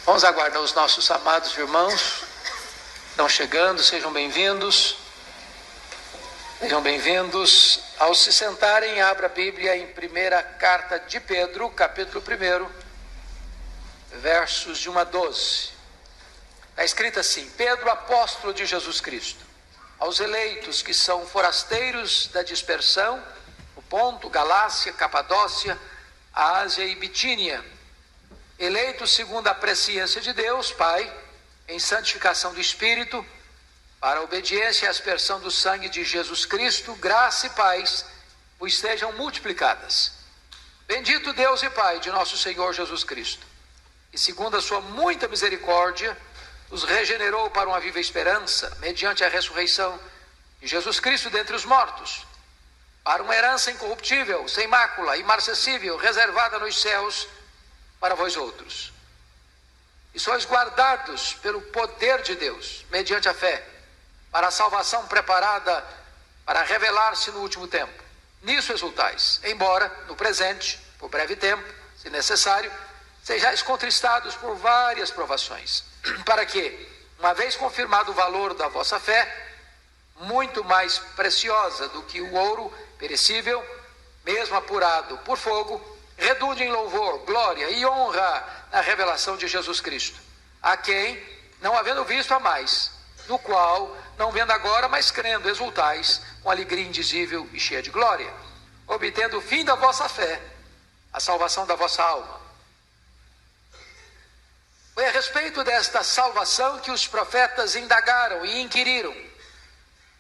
Vamos aguardar os nossos amados irmãos. Estão chegando, sejam bem-vindos. Sejam bem-vindos. Ao se sentarem, abra a Bíblia em primeira carta de Pedro, capítulo 1, versos de 1 a 12. Está escrito assim: Pedro, apóstolo de Jesus Cristo, aos eleitos que são forasteiros da dispersão, o Ponto, Galácia, Capadócia, a Ásia e Bitínia, eleitos segundo a presciência de Deus, Pai, em santificação do Espírito, para a obediência e a aspersão do sangue de Jesus Cristo, graça e paz vos sejam multiplicadas. Bendito Deus e Pai de nosso Senhor Jesus Cristo, e segundo a sua muita misericórdia, os regenerou para uma viva esperança, mediante a ressurreição de Jesus Cristo dentre os mortos, para uma herança incorruptível, sem mácula, imarcessível, reservada nos céus para vós outros. E sois guardados pelo poder de Deus, mediante a fé, para a salvação preparada para revelar-se no último tempo. Nisso exultais, embora, no presente, por breve tempo, se necessário, sejais contristados por várias provações, para que, uma vez confirmado o valor da vossa fé, muito mais preciosa do que o ouro perecível, mesmo apurado por fogo, redunde em louvor, glória e honra na revelação de Jesus Cristo, a quem, não havendo visto, amais, no qual, não vendo agora, mas crendo, exultais, com alegria indizível e cheia de glória, obtendo o fim da vossa fé, a salvação da vossa alma. Foi a respeito desta salvação que os profetas indagaram e inquiriram,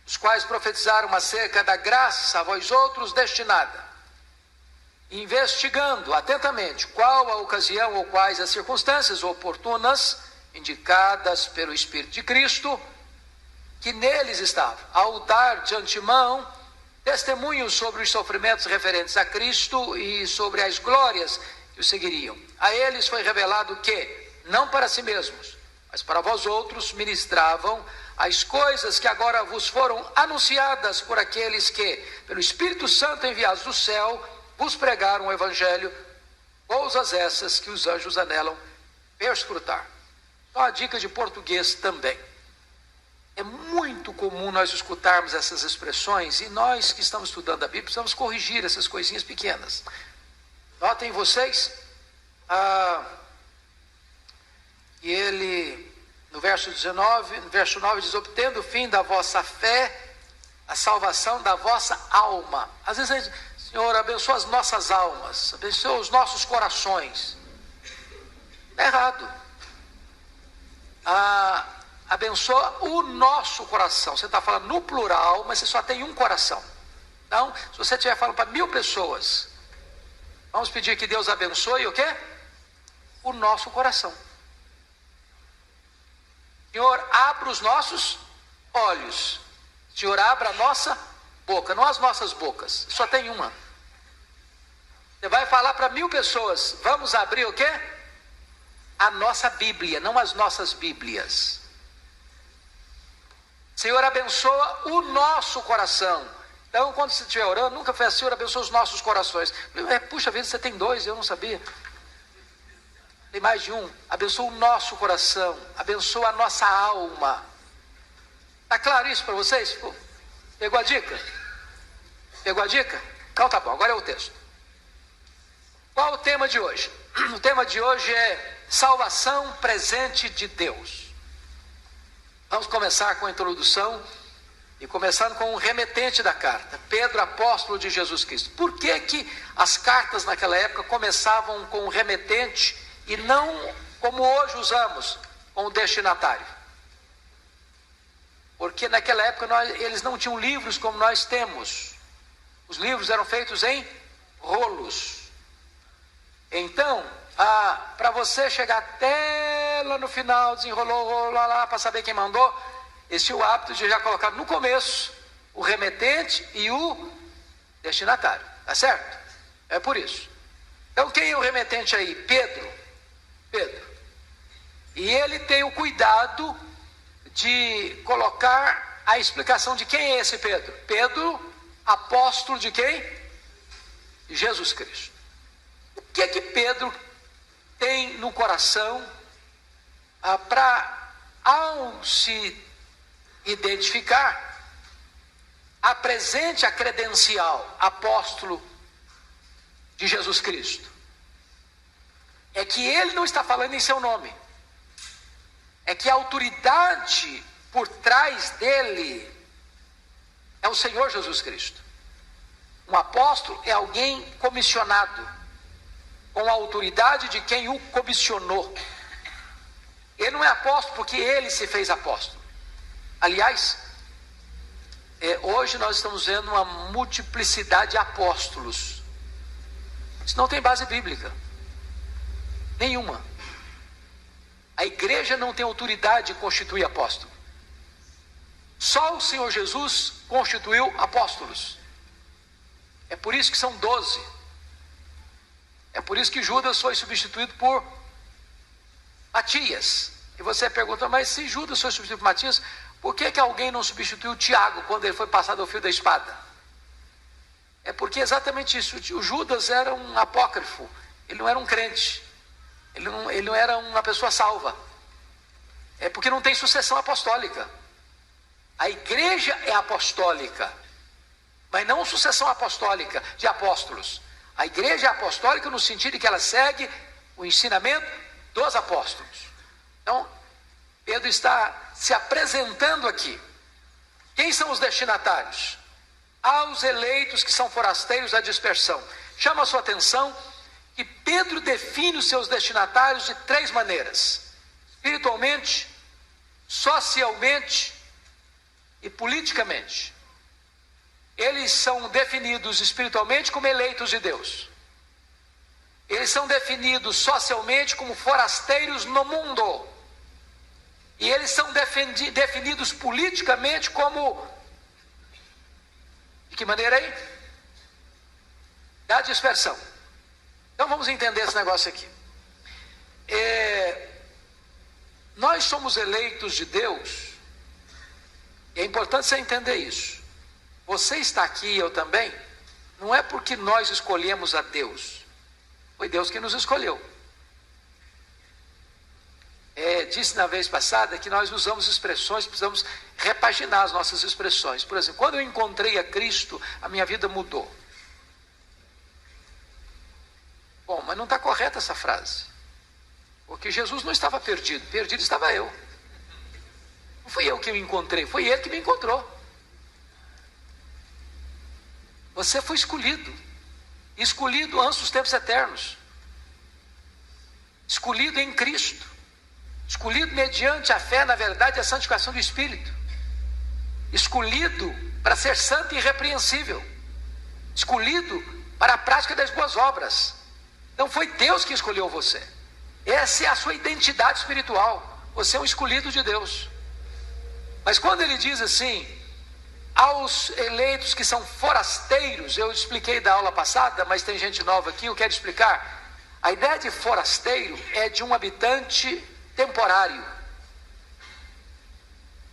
os quais profetizaram acerca da graça a vós outros destinada, investigando atentamente qual a ocasião ou quais as circunstâncias oportunas indicadas pelo Espírito de Cristo, que neles estava, ao dar de antemão testemunhos sobre os sofrimentos referentes a Cristo e sobre as glórias que o seguiriam. A eles foi revelado que, não para si mesmos, mas para vós outros, ministravam as coisas que agora vos foram anunciadas por aqueles que, pelo Espírito Santo enviados do céu, vos pregaram o Evangelho, coisas essas que os anjos anelam perscrutar. Só uma dica de português também. É muito comum nós escutarmos essas expressões, e nós que estamos estudando a Bíblia precisamos corrigir essas coisinhas pequenas. Notem vocês, e ele, no verso 19, no verso 9, diz: obtendo o fim da vossa fé, a salvação da vossa alma. Às vezes a gente diz: Senhor, abençoa as nossas almas, abençoa os nossos corações. Está errado. Abençoa o nosso coração. Você está falando no plural, mas você só tem um coração. Então, se você estiver falando para 1000 pessoas, vamos pedir que Deus abençoe o quê? O nosso coração. Senhor, abra os nossos olhos. Senhor, abra a nossa boca, não as nossas bocas. Só tem uma. Você vai falar para 1000 pessoas, vamos abrir o quê? A nossa Bíblia, não as nossas Bíblias. Senhor, abençoa o nosso coração. Então, quando você estiver orando, nunca faz: Senhor, abençoa os nossos corações. Puxa vida, você tem 2, eu não sabia. Tem mais de um. Abençoa o nosso coração, abençoa a nossa alma. Está claro isso para vocês? Pegou a dica? Pegou a dica? Então tá bom, agora é o texto. Qual o tema de hoje? O tema de hoje é salvação presente de Deus. Vamos começar com a introdução e começando com o remetente da carta, Pedro, apóstolo de Jesus Cristo. Por que que as cartas naquela época começavam com o remetente e não como hoje usamos, com o destinatário? Porque naquela época eles não tinham livros como nós temos. Os livros eram feitos em rolos. Então, para você chegar até lá no final, desenrolou lá para saber quem mandou, eles tinham o hábito de já colocar no começo o remetente e o destinatário. Tá certo? É por isso. Então, quem é o remetente aí? Pedro. E ele tem o cuidado de colocar a explicação de quem é esse Pedro. Pedro, apóstolo de quem? De Jesus Cristo. O que é que Pedro tem no coração ao se identificar, apresente a credencial apóstolo de Jesus Cristo. É que ele não está falando em seu nome. É que a autoridade por trás dele é o Senhor Jesus Cristo. Um apóstolo é alguém comissionado, com a autoridade de quem o comissionou. Ele não é apóstolo porque ele se fez apóstolo. Aliás, hoje nós estamos vendo uma multiplicidade de apóstolos. Isso não tem base bíblica nenhuma. A igreja não tem autoridade de constituir apóstolo. Só o Senhor Jesus constituiu apóstolos. É por isso que são 12. É por isso que Judas foi substituído por Matias. E você pergunta, mas se Judas foi substituído por Matias, por que alguém não substituiu Tiago quando ele foi passado ao fio da espada? É porque é exatamente isso. O Judas era um apócrifo. Ele não era um crente. Ele não era uma pessoa salva. É porque não tem sucessão apostólica. A igreja é apostólica, mas não sucessão apostólica de apóstolos. A igreja é apostólica no sentido de que ela segue o ensinamento dos apóstolos. Então, Pedro está se apresentando aqui. Quem são os destinatários? Aos eleitos que são forasteiros da dispersão. Chama a sua atenção que Pedro define os seus destinatários de 3 maneiras: espiritualmente, socialmente e politicamente. Eles são definidos espiritualmente como eleitos de Deus. Eles são definidos socialmente como forasteiros no mundo. E eles são definidos politicamente como... De que maneira aí? Da dispersão. Então vamos entender esse negócio aqui. Nós somos eleitos de Deus. É importante você entender isso. Você está aqui, eu também, não é porque nós escolhemos a Deus. Foi Deus que nos escolheu. Disse na vez passada que nós usamos expressões, precisamos repaginar as nossas expressões. Por exemplo, quando eu encontrei a Cristo, a minha vida mudou. Bom, mas não está correta essa frase. Porque Jesus não estava perdido, perdido estava eu. Não fui eu que o encontrei, foi ele que me encontrou. Você foi escolhido. Escolhido antes dos tempos eternos. Escolhido em Cristo. Escolhido mediante a fé na verdade e a santificação do Espírito. Escolhido para ser santo e irrepreensível. Escolhido para a prática das boas obras. Então foi Deus que escolheu você. Essa é a sua identidade espiritual. Você é um escolhido de Deus. Mas quando ele diz assim, aos eleitos que são forasteiros, eu expliquei da aula passada, mas tem gente nova aqui, eu quero explicar. A ideia de forasteiro é de um habitante temporário.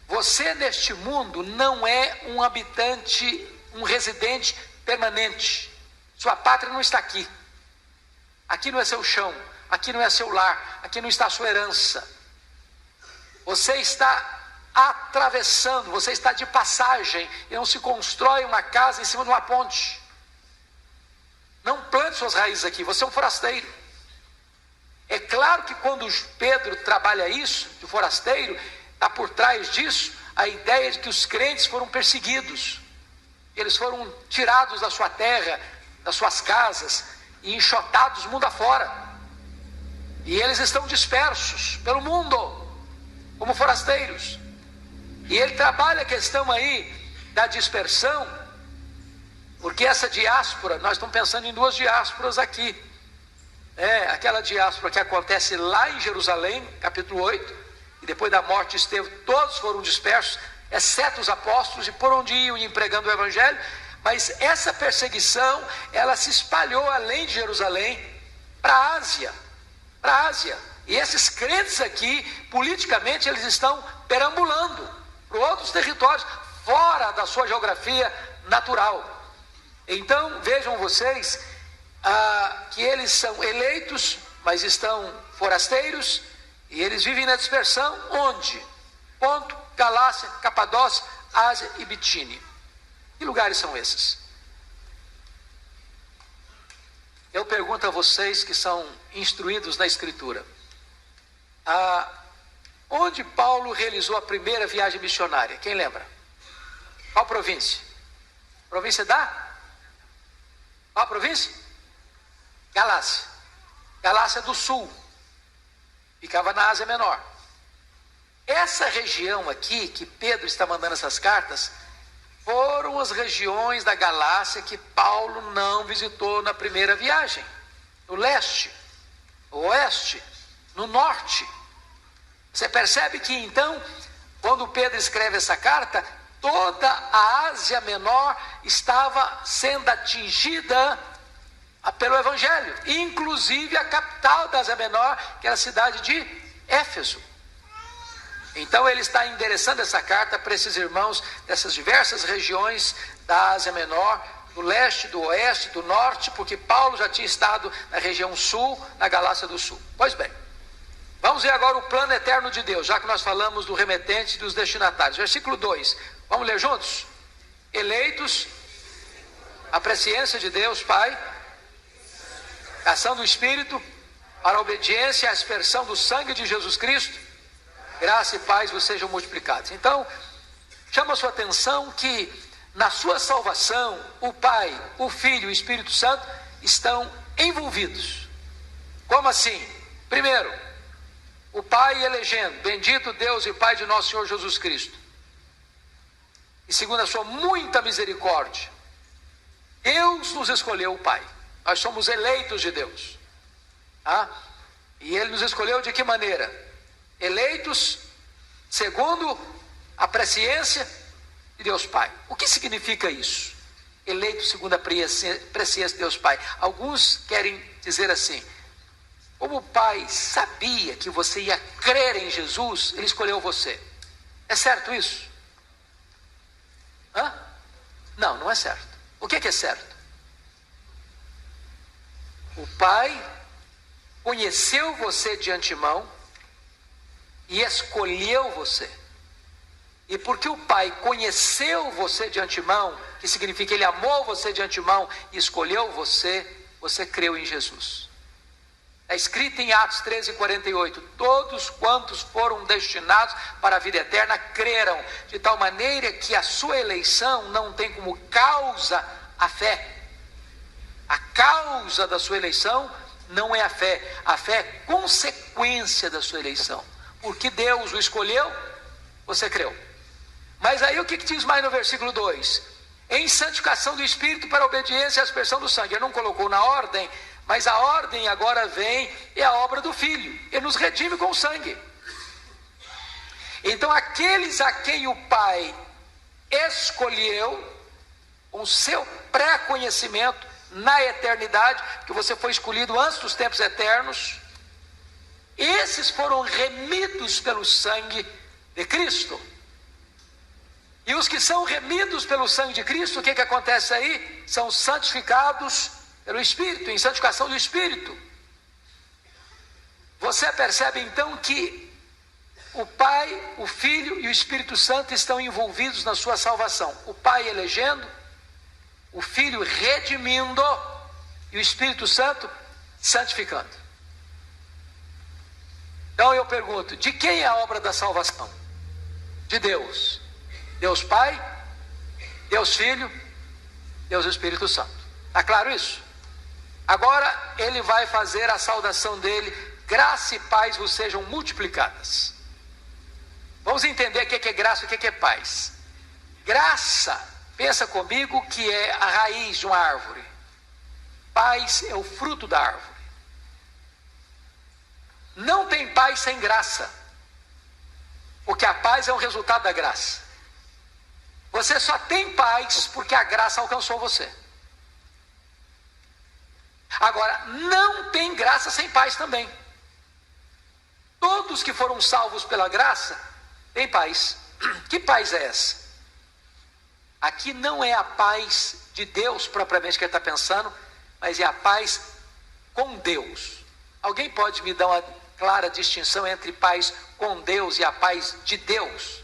Você neste mundo não é um habitante, um residente permanente. Sua pátria não está aqui. Aqui não é seu chão, aqui não é seu lar, aqui não está a sua herança. Você está atravessando, você está de passagem, e não se constrói uma casa em cima de uma ponte. Não plante suas raízes aqui, você é um forasteiro. É claro que quando Pedro trabalha isso, de forasteiro, está por trás disso a ideia de que os crentes foram perseguidos. Eles foram tirados da sua terra, das suas casas, e enxotados mundo afora. E eles estão dispersos pelo mundo, como forasteiros. E ele trabalha a questão aí da dispersão, porque essa diáspora, nós estamos pensando em 2 diásporas aqui. Aquela diáspora que acontece lá em Jerusalém, capítulo 8, e depois da morte de Estevão, todos foram dispersos, exceto os apóstolos, e por onde iam empregando o evangelho. Mas essa perseguição, ela se espalhou além de Jerusalém, para a Ásia. E esses crentes aqui, politicamente, eles estão perambulando para outros territórios, fora da sua geografia natural. Então, vejam vocês, que eles são eleitos, mas estão forasteiros, E eles vivem na dispersão onde? Ponto, Galácia, Capadócia, Ásia e Bitínia. Que lugares são esses? Eu pergunto a vocês que são instruídos na Escritura. Onde Paulo realizou a primeira viagem missionária? Quem lembra? Qual província? Província da? Qual província? Galácia. Galácia do Sul. Ficava na Ásia Menor. Essa região aqui, que Pedro está mandando essas cartas, foram as regiões da Galácia que Paulo não visitou na primeira viagem. No leste, no oeste, no norte. Você percebe que então, quando Pedro escreve essa carta, toda a Ásia Menor estava sendo atingida pelo Evangelho, inclusive a capital da Ásia Menor, que era a cidade de Éfeso. Então ele está endereçando essa carta para esses irmãos dessas diversas regiões da Ásia Menor, do leste, do oeste, do norte, porque Paulo já tinha estado na região sul, na Galácia do Sul. Pois bem, vamos ver agora o plano eterno de Deus, já que nós falamos do remetente e dos destinatários. Versículo 2, vamos ler juntos? Eleitos, a presciência de Deus Pai, ação do Espírito, para a obediência e a aspersão do sangue de Jesus Cristo, graça e paz vos sejam multiplicados. Então, chama a sua atenção que na sua salvação, o Pai, o Filho e o Espírito Santo estão envolvidos. Como assim? Primeiro, o Pai elegendo, bendito Deus e Pai de nosso Senhor Jesus Cristo. E segundo a sua muita misericórdia, Deus nos escolheu, o Pai. Nós somos eleitos de Deus. E Ele nos escolheu de que maneira? Eleitos segundo a presciência de Deus Pai. O que significa isso? Eleito segundo a presciência de Deus Pai. Alguns querem dizer assim: como o Pai sabia que você ia crer em Jesus, Ele escolheu você. É certo isso? Não, não é certo. O que é certo? O Pai conheceu você de antemão e escolheu você. E porque o Pai conheceu você de antemão, que significa Ele amou você de antemão e escolheu você, você creu em Jesus. É escrito em Atos 13:48, todos quantos foram destinados para a vida eterna creram, de tal maneira que a sua eleição não tem como causa a fé. A causa da sua eleição não é a fé é consequência da sua eleição. Porque Deus o escolheu, você creu. Mas aí o que diz mais no versículo 2? Em santificação do Espírito para a obediência e a aspersão do sangue. Ele não colocou na ordem, mas a ordem agora vem, é a obra do Filho. Ele nos redime com o sangue. Então aqueles a quem o Pai escolheu, com o seu pré-conhecimento na eternidade, que você foi escolhido antes dos tempos eternos, esses foram remidos pelo sangue de Cristo. E os que são remidos pelo sangue de Cristo, o que acontece aí? São santificados pelo Espírito, em santificação do Espírito. Você percebe então que o Pai, o Filho e o Espírito Santo estão envolvidos na sua salvação. O Pai elegendo, o Filho redimindo e o Espírito Santo santificando. Então eu pergunto, de quem é a obra da salvação? De Deus. Deus Pai, Deus Filho, Deus Espírito Santo. Está claro isso? Agora ele vai fazer a saudação dele: graça e paz vos sejam multiplicadas. Vamos entender o que é graça e o que é paz. Graça, pensa comigo, que é a raiz de uma árvore. Paz é o fruto da árvore. Não tem paz sem graça, porque a paz é o resultado da graça. Você só tem paz porque a graça alcançou você. Agora, não tem graça sem paz também. Todos que foram salvos pela graça têm paz. Que paz é essa? Aqui não é a paz de Deus propriamente que ele está pensando, mas é a paz com Deus. Alguém pode me dar uma clara distinção entre paz com Deus e a paz de Deus.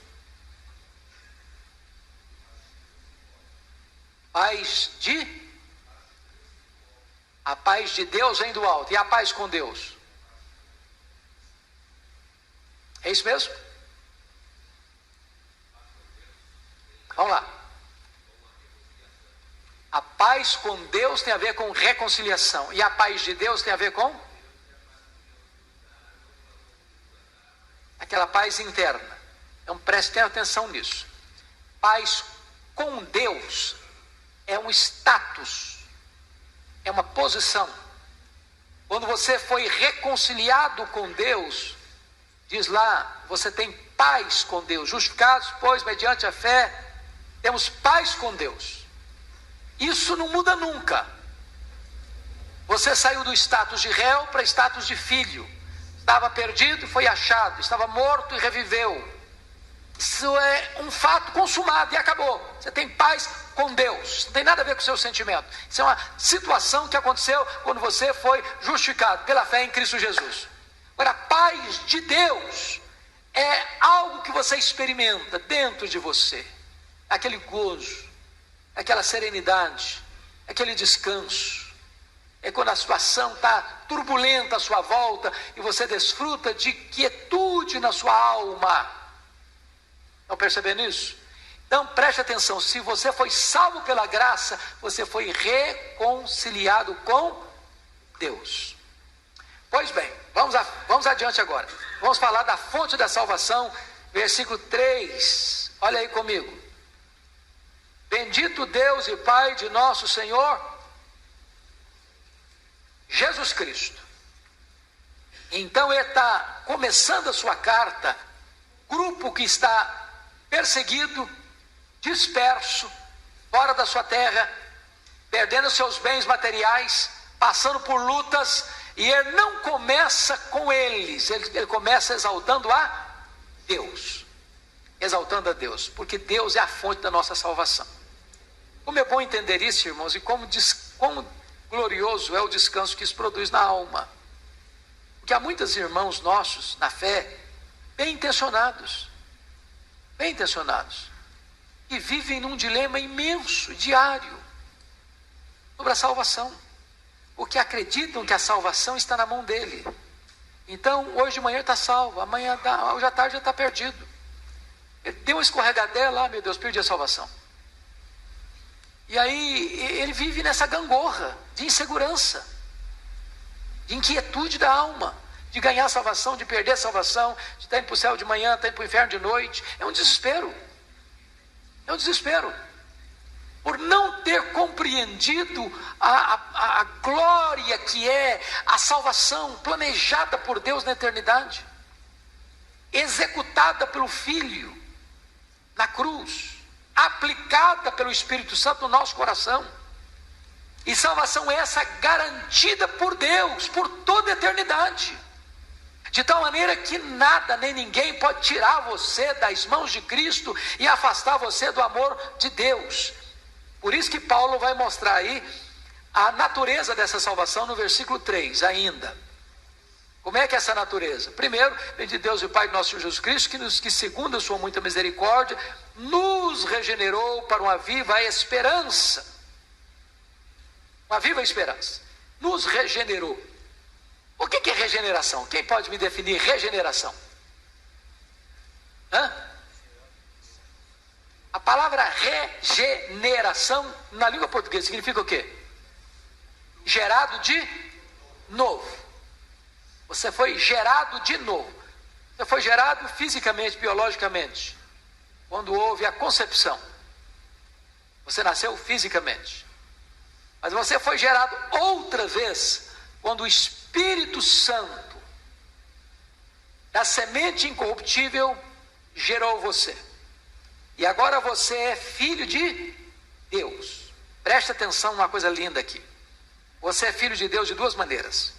A paz de Deus vem do alto. E a paz com Deus? É isso mesmo? Vamos lá. A paz com Deus tem a ver com reconciliação. E a paz de Deus tem a ver com? Aquela paz interna. Então prestem atenção nisso. Paz com Deus é um status, é uma posição. Quando você foi reconciliado com Deus, diz lá, você tem paz com Deus. Justificados, pois, mediante a fé, temos paz com Deus. Isso não muda nunca. Você saiu do status de réu para status de filho. Estava perdido e foi achado. Estava morto e reviveu. Isso é um fato consumado e acabou. Você tem paz com Deus. Não tem nada a ver com o seu sentimento. Isso é uma situação que aconteceu quando você foi justificado pela fé em Cristo Jesus. Agora, a paz de Deus é algo que você experimenta dentro de você. Aquele gozo, aquela serenidade, aquele descanso. É quando a situação está turbulenta à sua volta e você desfruta de quietude na sua alma. Estão percebendo isso? Então preste atenção, se você foi salvo pela graça, você foi reconciliado com Deus. Pois bem, vamos adiante agora. Vamos falar da fonte da salvação, versículo 3. Olha aí comigo. Bendito Deus e Pai de nosso Senhor Jesus Cristo. Então ele está começando a sua carta, grupo que está perseguido, disperso, fora da sua terra, perdendo seus bens materiais, passando por lutas, e ele não começa com eles, ele começa exaltando a Deus, exaltando a Deus, porque Deus é a fonte da nossa salvação. Como é bom entender isso, irmãos, e como glorioso é o descanso que isso produz na alma. Porque há muitos irmãos nossos na fé, bem intencionados, que vivem num dilema imenso, diário, sobre a salvação, porque acreditam que a salvação está na mão dele. Então, hoje de manhã está salvo, hoje à tarde já está perdido. Ele deu uma escorregadela, meu Deus, perdi a salvação. E aí ele vive nessa gangorra de insegurança, de inquietude da alma, de ganhar a salvação, de perder a salvação, de estar indo para o céu de manhã, estar indo para o inferno de noite. É um desespero. Por não ter compreendido a glória que é a salvação planejada por Deus na eternidade, executada pelo Filho na cruz, aplicada pelo Espírito Santo no nosso coração. E salvação essa garantida por Deus, por toda a eternidade. De tal maneira que nada nem ninguém pode tirar você das mãos de Cristo e afastar você do amor de Deus. Por isso que Paulo vai mostrar aí a natureza dessa salvação no versículo 3 ainda. Como é que é essa natureza? Primeiro, bendito Deus e Pai de nosso Senhor Jesus Cristo, que segundo a sua muita misericórdia, nos regenerou para uma viva esperança. Uma viva esperança. Nos regenerou. O que é regeneração? Quem pode me definir regeneração? A palavra regeneração na língua portuguesa significa o quê? Gerado de novo. Você foi gerado de novo. Você foi gerado fisicamente, biologicamente. Quando houve a concepção, você nasceu fisicamente. Mas você foi gerado outra vez quando o Espírito Santo da semente incorruptível gerou você. E agora você é filho de Deus. Preste atenção numa coisa linda aqui. Você é filho de Deus de duas maneiras.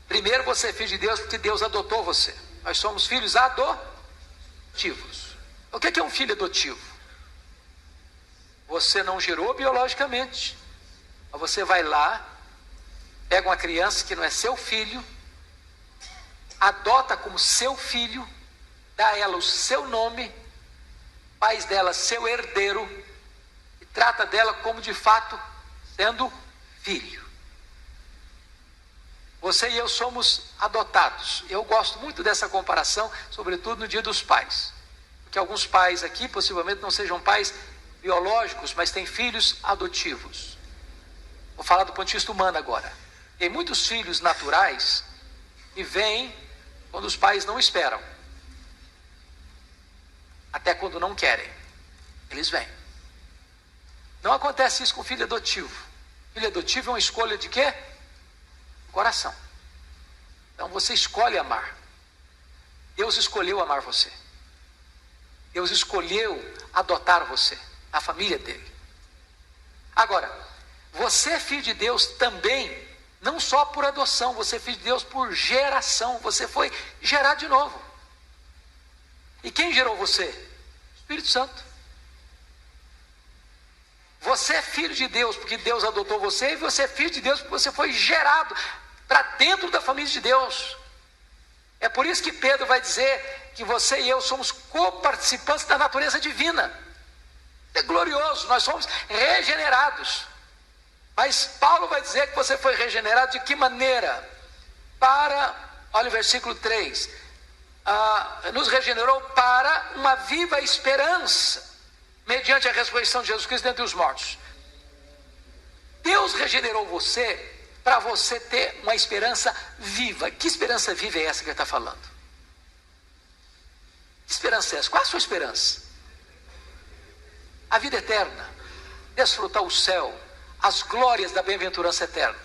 Primeiro, você é filho de Deus porque Deus adotou você. Nós somos filhos adotivos. O que é um filho adotivo? Você não gerou biologicamente, mas você vai lá, pega uma criança que não é seu filho, adota como seu filho, dá a ela o seu nome, faz dela seu herdeiro e trata dela como de fato sendo filho. Você e eu somos adotados. Eu gosto muito dessa comparação, sobretudo no Dia dos Pais. Porque alguns pais aqui possivelmente não sejam pais biológicos, mas têm filhos adotivos. Vou falar do ponto de vista humano agora. Tem muitos filhos naturais que vêm quando os pais não esperam. Até quando não querem. Eles vêm. Não acontece isso com filho adotivo. Filho adotivo é uma escolha de quê? Coração. Então você escolhe amar. Deus escolheu amar você. Deus escolheu adotar você, a família dele. Agora, você é filho de Deus também, não só por adoção, você é filho de Deus por geração. Você foi gerado de novo. E quem gerou você? Espírito Santo. Você é filho de Deus porque Deus adotou você, e você é filho de Deus porque você foi gerado para dentro da família de Deus. É por isso que Pedro vai dizer que você e eu somos coparticipantes da natureza divina. É glorioso, nós somos regenerados. Mas Paulo vai dizer que você foi regenerado de que maneira? Olha o versículo 3, nos regenerou para uma viva esperança, mediante a ressurreição de Jesus Cristo dentre os mortos. Deus regenerou você para você ter uma esperança viva. Que esperança viva é essa que ele está falando? Que esperança é essa? Qual é a sua esperança? A vida eterna, desfrutar o céu, as glórias da bem-aventurança eterna.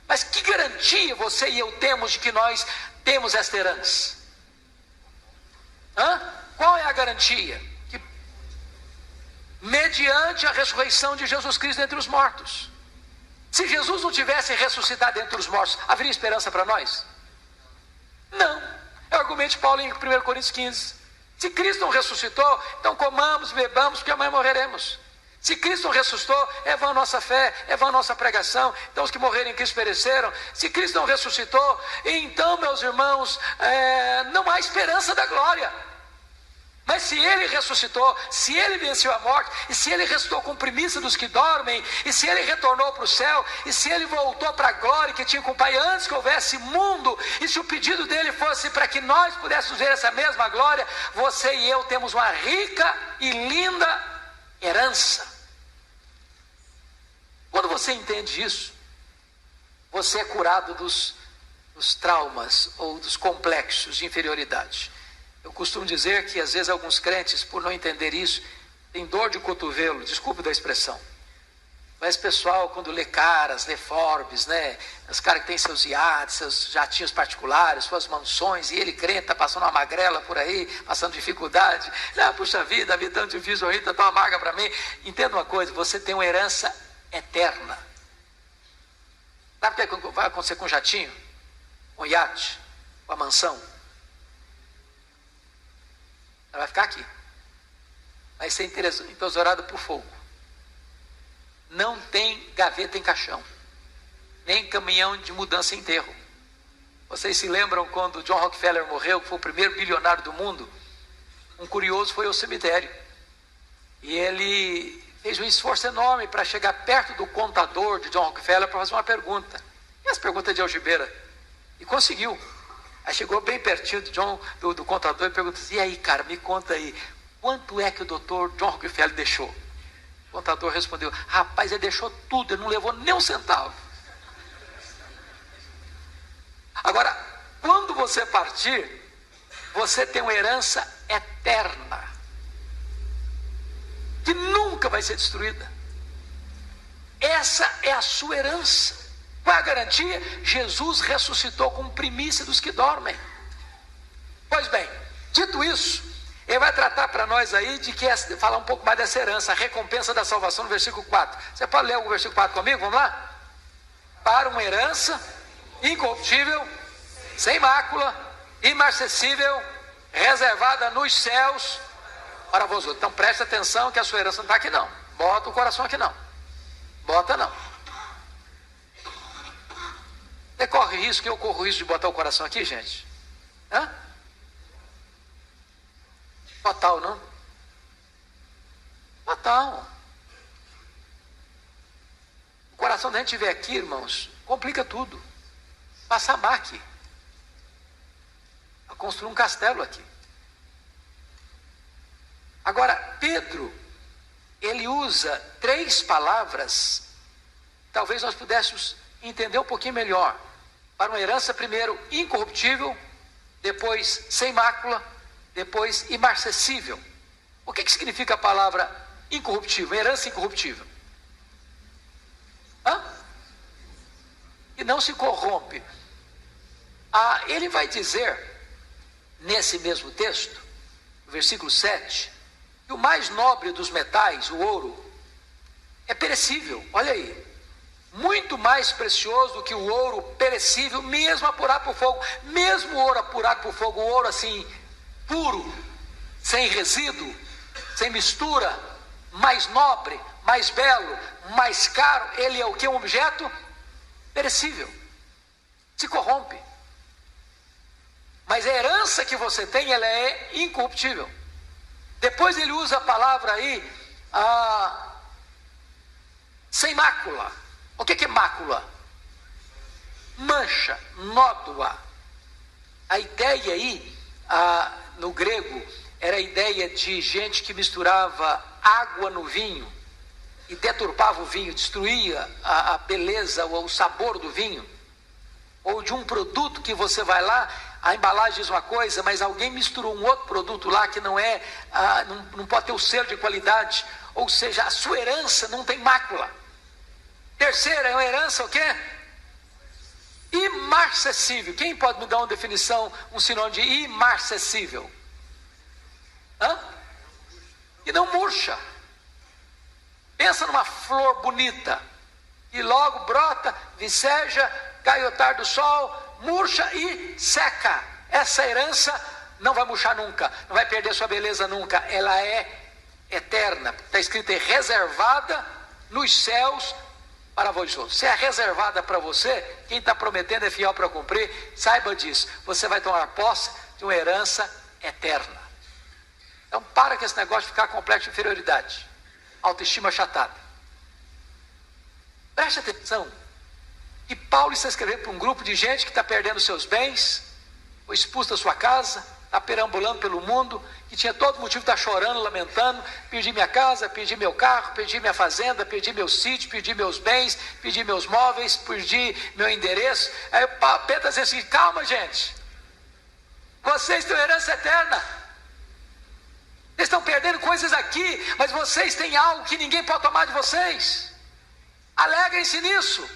Mas que garantia você e eu temos de que nós temos esta herança? Qual é a garantia? Que mediante a ressurreição de Jesus Cristo dentre os mortos. Se Jesus não tivesse ressuscitado dentre os mortos, haveria esperança para nós? Não. É o argumento de Paulo em 1 Coríntios 15. Se Cristo não ressuscitou, então comamos, bebamos, porque amanhã morreremos. Se Cristo não ressuscitou, é vã a nossa fé, é vã a nossa pregação. Então os que morreram em Cristo pereceram. Se Cristo não ressuscitou, então, meus irmãos, não há esperança da glória. Mas se Ele ressuscitou, se Ele venceu a morte, e se Ele ressuscitou com primícia dos que dormem, e se Ele retornou para o céu, e se Ele voltou para a glória que tinha com o Pai antes que houvesse mundo, e se o pedido dele fosse para que nós pudéssemos ver essa mesma glória, você e eu temos uma rica e linda herança. Quando você entende isso, você é curado dos traumas ou dos complexos de inferioridade. Eu costumo dizer que às vezes alguns crentes, por não entender isso, têm dor de cotovelo, desculpe da expressão. Mas pessoal, quando lê Caras, lê Forbes, né? Os caras que têm seus iates, seus jatinhos particulares, suas mansões, e ele crente, está passando uma magrela por aí, passando dificuldade. Puxa vida, a vida tão difícil, está tão amarga para mim. Entenda uma coisa, você tem uma herança eterna. Sabe o que vai acontecer com o jatinho? Com o iate? Com a mansão? Ela vai ficar aqui. Vai ser entesourada por fogo. Não tem gaveta em caixão. Nem caminhão de mudança em enterro. Vocês se lembram quando John Rockefeller morreu, que foi o primeiro bilionário do mundo? Um curioso foi ao cemitério. E ele fez um esforço enorme para chegar perto do contador de John Rockefeller para fazer uma pergunta. E as perguntas de algibeira. E conseguiu. Aí chegou bem pertinho do contador e perguntou assim: e aí, cara, me conta aí, quanto é que o doutor John Rockefeller deixou? O contador respondeu: rapaz, ele deixou tudo, ele não levou nem um centavo. Agora, quando você partir, você tem uma herança eterna, que nunca vai ser destruída. Essa é a sua herança. Qual é a garantia? Jesus ressuscitou como primícia dos que dormem. Pois bem, dito isso, ele vai tratar para nós aí de falar um pouco mais dessa herança, a recompensa da salvação no versículo 4. Você pode ler o versículo 4 comigo? Vamos lá? Para uma herança incorruptível, sem mácula, imarcessível, reservada nos céus para vós outros. Então preste atenção que a sua herança não está aqui não. Bota o coração aqui não. Bota não. Você corre risco, eu corro risco de botar o coração aqui, gente? Hã? Fatal, não? Fatal. O coração da gente vê aqui, irmãos, complica tudo. Passar aqui. A construir um castelo aqui. Agora, Pedro, ele usa 3 palavras, talvez nós pudéssemos entender um pouquinho melhor. Para uma herança, primeiro, incorruptível, depois, sem mácula, depois, imarcessível. O que significa a palavra incorruptível, herança incorruptível? E não se corrompe. Ele vai dizer, nesse mesmo texto, no versículo 7, que o mais nobre dos metais, o ouro, é perecível. Olha aí. Muito mais precioso do que o ouro perecível, mesmo apurado por fogo. Mesmo o ouro apurado por fogo, o ouro assim, puro, sem resíduo, sem mistura, mais nobre, mais belo, mais caro, ele é o que? Um objeto perecível, se corrompe. Mas a herança que você tem, ela é incorruptível. Depois ele usa a palavra aí, sem mácula. O que é mácula? Mancha, nódoa. A ideia aí, no grego, era a ideia de gente que misturava água no vinho e deturpava o vinho, destruía a beleza ou o sabor do vinho. Ou de um produto que você vai lá, a embalagem diz uma coisa, mas alguém misturou um outro produto lá que não é, não pode ter o selo de qualidade. Ou seja, a sua herança não tem mácula. Terceira, é uma herança o quê? Imarcessível. Quem pode me dar uma definição, um sinônimo de imarcessível? E não murcha. Pensa numa flor bonita, e logo brota, viceja, cai ao tarde do sol, murcha e seca. Essa herança não vai murchar nunca, não vai perder sua beleza nunca, ela é eterna. Está escrito aí, reservada nos céus para vós outros. Se é reservada para você, quem está prometendo é fiel para cumprir, saiba disso, você vai tomar posse de uma herança eterna. Então para com esse negócio de ficar complexo de inferioridade, autoestima achatada. Preste atenção, que Paulo está escrevendo para um grupo de gente que está perdendo seus bens, foi expulso da sua casa, está perambulando pelo mundo, que tinha todo motivo de estar chorando, lamentando, perdi minha casa, perdi meu carro, perdi minha fazenda, perdi meu sítio, perdi meus bens, perdi meus móveis, perdi meu endereço. Aí Pedro está dizendo assim, calma gente, vocês têm herança eterna, vocês estão perdendo coisas aqui, mas vocês têm algo que ninguém pode tomar de vocês, alegrem-se nisso.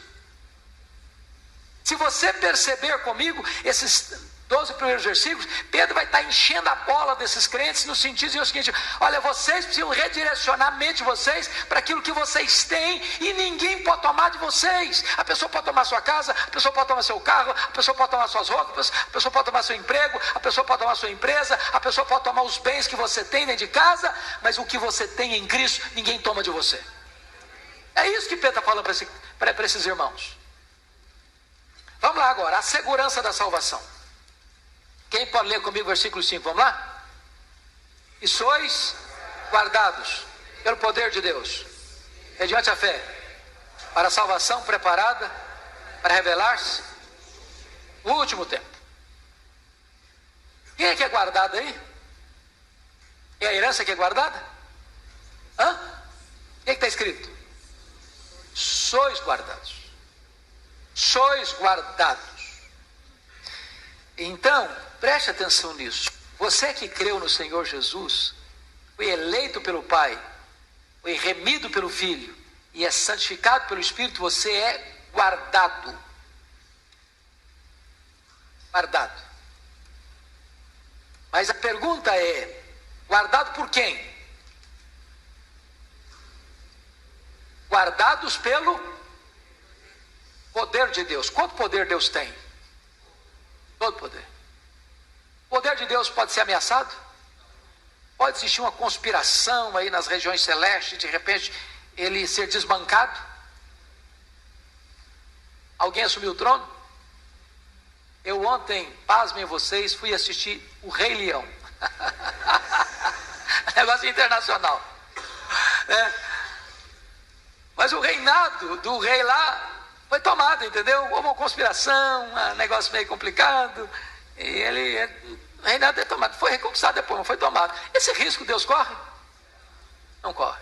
Se você perceber comigo, esses 12 primeiros versículos, Pedro vai estar enchendo a bola desses crentes no sentido de dizer o seguinte, olha, vocês precisam redirecionar a mente de vocês para aquilo que vocês têm e ninguém pode tomar de vocês. A pessoa pode tomar sua casa, a pessoa pode tomar seu carro, a pessoa pode tomar suas roupas, a pessoa pode tomar seu emprego, a pessoa pode tomar sua empresa, a pessoa pode tomar os bens que você tem dentro de casa, mas o que você tem em Cristo, ninguém toma de você. É isso que Pedro está falando para esses irmãos. Vamos lá agora, a segurança da salvação. Quem pode ler comigo o versículo 5? Vamos lá? E sois guardados pelo poder de Deus, mediante a fé, para a salvação preparada, para revelar-se no último tempo. Quem é que é guardado aí? É a herança que é guardada? O que está escrito? Sois guardados. Sois guardados. Então, preste atenção nisso. Você que creu no Senhor Jesus, foi eleito pelo Pai, foi remido pelo Filho e é santificado pelo Espírito, você é guardado. Guardado. Mas a pergunta é, guardado por quem? Guardados pelo poder de Deus. Quanto poder Deus tem? Todo poder. O poder de Deus pode ser ameaçado? Pode existir uma conspiração aí nas regiões celestes, de repente ele ser desbancado? Alguém assumiu o trono? Eu ontem, pasmem vocês, fui assistir o Rei Leão. Negócio internacional. Mas o reinado do rei lá foi tomado, entendeu? Houve uma conspiração, um negócio meio complicado. E o reinado é tomado. Foi reconquistado depois, mas foi tomado. Esse risco Deus corre? Não corre.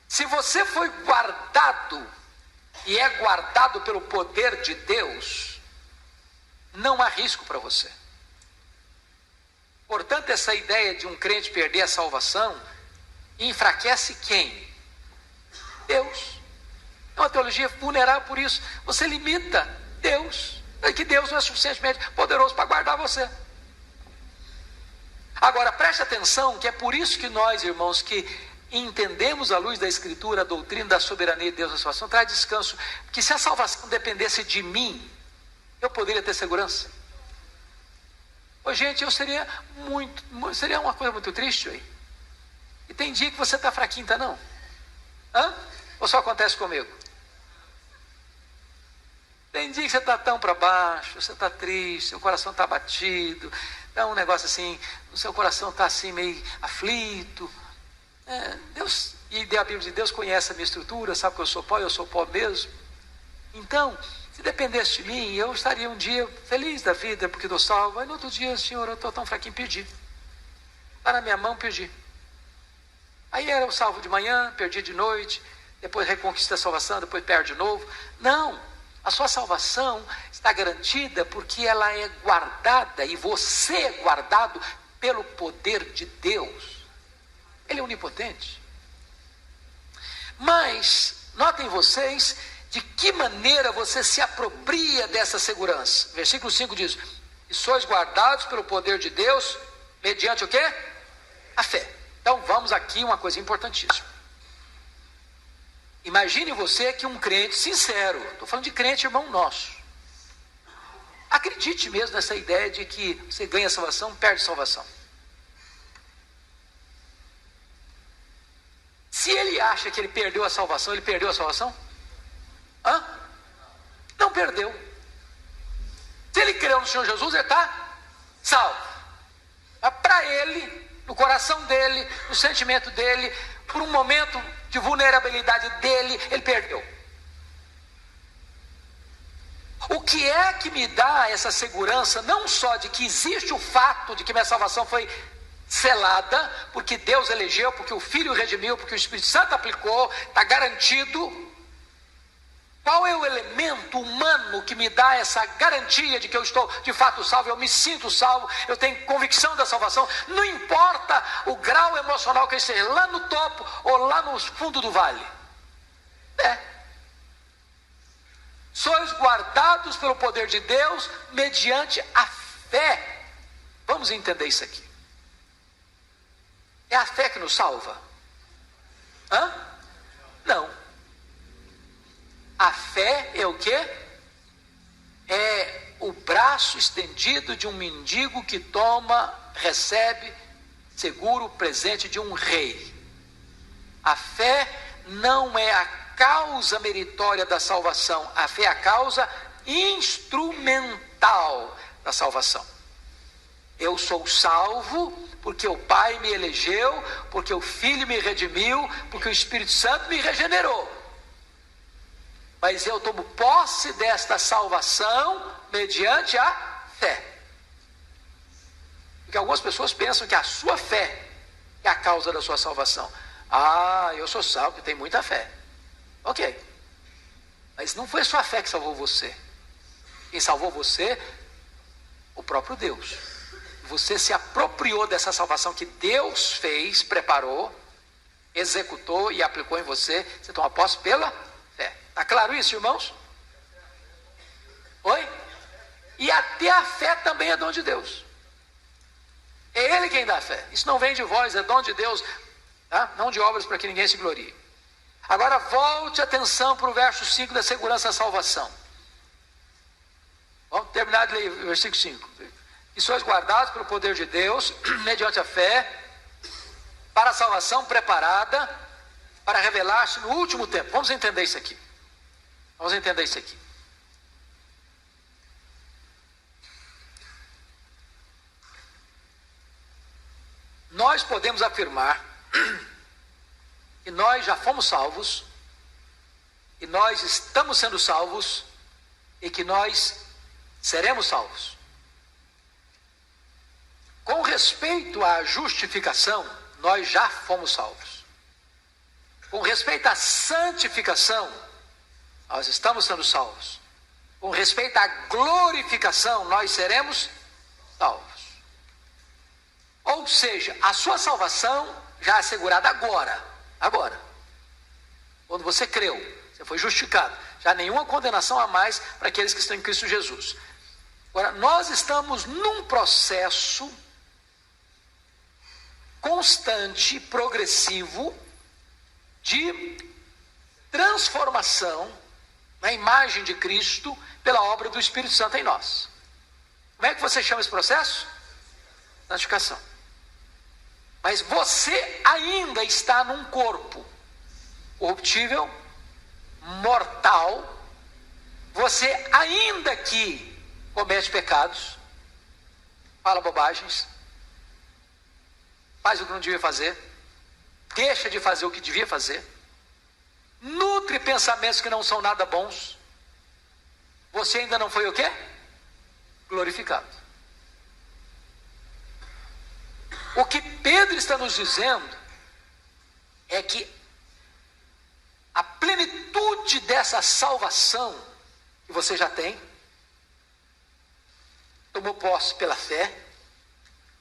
Se você foi guardado e é guardado pelo poder de Deus, não há risco para você. Portanto, essa ideia de um crente perder a salvação enfraquece quem? Deus. É uma teologia vulnerável por isso. Você limita Deus. É que Deus não é suficientemente poderoso para guardar você. Agora, preste atenção que é por isso que nós, irmãos, que entendemos à luz da Escritura a doutrina da soberania de Deus na salvação, traz descanso. Porque se a salvação dependesse de mim, eu poderia ter segurança. Ô, gente, seria uma coisa muito triste aí. E tem dia que você está fraquinho, tá não? Ou só acontece comigo? Tem dia que você está tão para baixo, você está triste, seu coração está batido, dá um negócio assim, o seu coração está assim meio aflito. Deus, e a Bíblia de Deus conhece a minha estrutura, sabe que eu sou pó mesmo. Então, se dependesse de mim, eu estaria um dia feliz da vida, porque estou salvo. Aí no outro dia, Senhor, eu estou tão fraquinho, perdi. Está na minha mão, perdi. Aí era o salvo de manhã, perdi de noite, depois reconquista a salvação, depois perde de novo. Não, a sua salvação está garantida porque ela é guardada, e você é guardado pelo poder de Deus. Ele é onipotente. Mas, notem vocês, de que maneira você se apropria dessa segurança. Versículo 5 diz: e sois guardados pelo poder de Deus, mediante o quê? A fé. Então vamos aqui uma coisa importantíssima. Imagine você que um crente sincero, estou falando de crente irmão nosso, acredite mesmo nessa ideia de que você ganha salvação, perde salvação. Se ele acha que ele perdeu a salvação, ele perdeu a salvação? Não perdeu. Se ele creu no Senhor Jesus, ele está salvo. Mas para ele, no coração dele, no sentimento dele, por um momento de vulnerabilidade dele, ele perdeu. O que é que me dá essa segurança, não só de que existe o fato de que minha salvação foi selada, porque Deus elegeu, porque o Filho redimiu, porque o Espírito Santo aplicou, está garantido. Qual é o elemento humano que me dá essa garantia de que eu estou de fato salvo? Eu me sinto salvo, eu tenho convicção da salvação, não importa o grau emocional que eu esteja, lá no topo ou lá no fundo do vale. Sois guardados pelo poder de Deus mediante a fé. Vamos entender isso aqui. É a fé que nos salva? Não. A fé é o quê? É o braço estendido de um mendigo que recebe seguro o presente de um rei. A fé não é a causa meritória da salvação. A fé é a causa instrumental da salvação. Eu sou salvo porque o Pai me elegeu, porque o Filho me redimiu, porque o Espírito Santo me regenerou. Mas eu tomo posse desta salvação mediante a fé. Porque algumas pessoas pensam que a sua fé é a causa da sua salvação. Eu sou salvo porque tenho muita fé. Ok. Mas não foi a sua fé que salvou você. Quem salvou você? O próprio Deus. Você se apropriou dessa salvação que Deus fez, preparou, executou e aplicou em você. Você toma posse pela fé. Está claro isso, irmãos? Oi? E até a fé também é dom de Deus. É Ele quem dá a fé. Isso não vem de vós, é dom de Deus, tá? Não de obras para que ninguém se glorie. Agora volte a atenção para o verso 5 da segurança da salvação. Vamos terminar de ler o versículo 5. E sois guardados pelo poder de Deus, mediante a fé, para a salvação preparada, para revelar-se no último tempo. Vamos entender isso aqui. nós podemos afirmar que nós já fomos salvos, que nós estamos sendo salvos e que nós seremos salvos. Com respeito à justificação, nós já fomos salvos. Com respeito à santificação, nós estamos sendo salvos. Com respeito à glorificação, nós seremos salvos. Ou seja, a sua salvação já é assegurada agora. Quando você creu, você foi justificado. Já nenhuma condenação a mais para aqueles que estão em Cristo Jesus. Agora, nós estamos num processo constante, progressivo, de transformação na imagem de Cristo pela obra do Espírito Santo em nós. Como é que você chama esse processo? Santificação. Mas você ainda está num corpo corruptível, mortal. Você ainda que comete pecados, fala bobagens, faz o que não devia fazer, deixa de fazer o que devia fazer, nutre pensamentos que não são nada bons. Você ainda não foi o quê? Glorificado. O que Pedro está nos dizendo é que a plenitude dessa salvação que você já tem, tomou posse pela fé,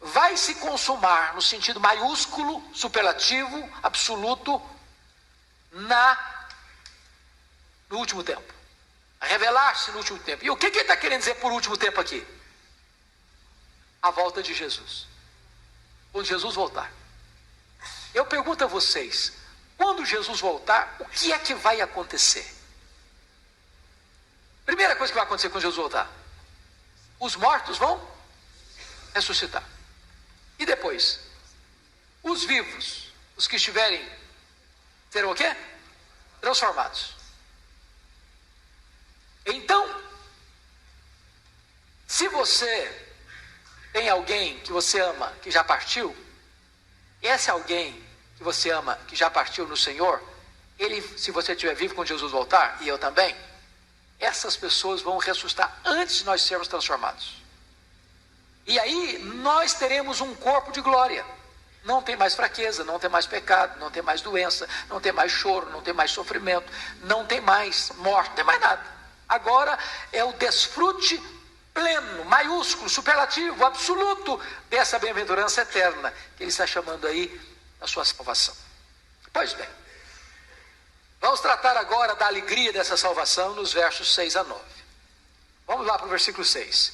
vai se consumar no sentido maiúsculo, superlativo, absoluto, no último tempo. A revelar-se no último tempo. E o que ele está querendo dizer por último tempo aqui? A volta de Jesus. Quando Jesus voltar. Eu pergunto a vocês, quando Jesus voltar, o que é que vai acontecer? Primeira coisa que vai acontecer quando Jesus voltar: os mortos vão ressuscitar. E depois, os vivos, os que estiverem, serão o quê? Transformados. Então, se você tem alguém que você ama que já partiu, esse alguém que você ama que já partiu no Senhor, ele, se você estiver vivo quando Jesus voltar, e eu também, essas pessoas vão ressuscitar antes de nós sermos transformados. E aí nós teremos um corpo de glória. Não tem mais fraqueza, não tem mais pecado, não tem mais doença, não tem mais choro, não tem mais sofrimento, não tem mais morte, não tem mais nada. Agora é o desfrute pleno, maiúsculo, superlativo, absoluto dessa bem-aventurança eterna que ele está chamando aí da sua salvação. Pois bem, vamos tratar agora da alegria dessa salvação nos versos 6 a 9. Vamos lá para o versículo 6.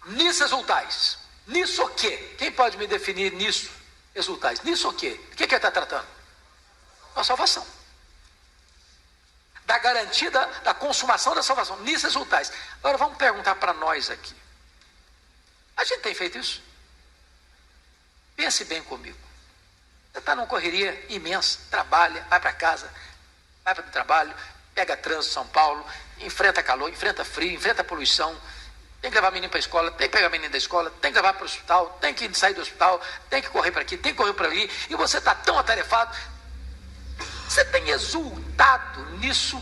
Nisso exultais. Nisso o quê? Quem pode me definir nisso exultais? Nisso o quê? O que ele está tratando? A salvação. Da garantia da consumação da salvação. Nisso exultais. Agora vamos perguntar para nós aqui. A gente tem feito isso? Pense bem comigo. Você está numa correria imensa, trabalha, vai para casa, vai para o trabalho, pega trânsito em São Paulo, enfrenta calor, enfrenta frio, enfrenta poluição, tem que levar a menina para a escola, tem que pegar a menina da escola, tem que levar para o hospital, tem que sair do hospital, tem que correr para aqui, tem que correr para ali, e você está tão atarefado. Você tem exultado nisso?